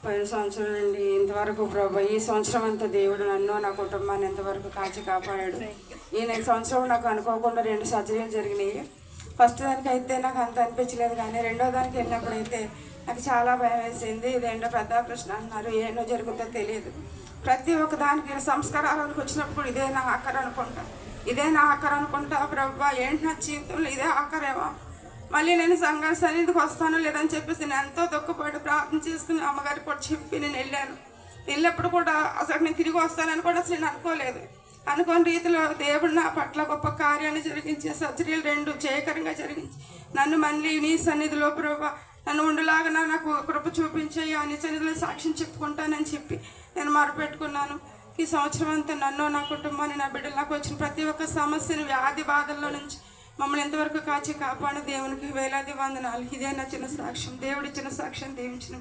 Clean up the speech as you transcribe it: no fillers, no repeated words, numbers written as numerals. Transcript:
పోయిన సంవత్సరం నుండి ఇంతవరకు ప్రభు ఈ సంవత్సరం అంతా దేవుడు నన్ను నా కుటుంబాన్ని ఎంతవరకు కాచి కాపాడాడు. ఈ నెక్స్ట్ సంవత్సరం నాకు అనుకోకుండా 2 సర్జరీలు జరిగినాయి. ఫస్ట్ దానికి అయితే నాకు అంత అనిపించలేదు, కానీ రెండో దానికి వెళ్ళినప్పుడైతే నాకు చాలా భయం వేసింది. ఇదేంటో పెద్ద ప్రశ్న అన్నారు, ఏంటో జరుగుతుందో తెలియదు. ప్రతి ఒక్క దానికి సంస్కారాలకు వచ్చినప్పుడు ఇదే నా ఆఖరు అనుకుంటా ప్రభు ఏంటి నా జీవితంలో ఇదే ఆఖరేమో, మళ్ళీ నేను సంఘ సన్నిధికి వస్తాను లేదని చెప్పేసి నేను ఎంతో దుఃఖపడి ప్రార్థన చేసుకుని అమ్మగారికి కూడా చెప్పి నేను వెళ్ళినప్పుడు కూడా అసలు నేను తిరిగి వస్తానని కూడా అసలు నేను అనుకోలేదు. అనుకోని రీతిలో దేవుడు నా పట్ల గొప్ప కార్యాన్ని జరిగించి సర్జరీలు 2 జయకరంగా జరిగించి నన్ను మళ్ళీ నీ సన్నిధిలో ప్రభు నన్ను ఉండలాగా నాకు కృప చూపించాయి, నీ సన్నిధిలో సాక్ష్యం చెప్పుకుంటానని చెప్పి నేను మొరపెట్టుకున్నాను. ఈ సంవత్సరం అంతా నన్ను నా కుటుంబాన్ని నా బిడ్డలు నాకు వచ్చిన ప్రతి ఒక్క సమస్యను వ్యాధి బాధల్లో నుంచి మమ్మల్ని ఎంతవరకు కాచి కాపాడు దేవునికి వేలాది వందనాలు. ఇదే నా చిన్న సాక్ష్యం, దేవుడిచ్చిన సాక్ష్యం దీవించిన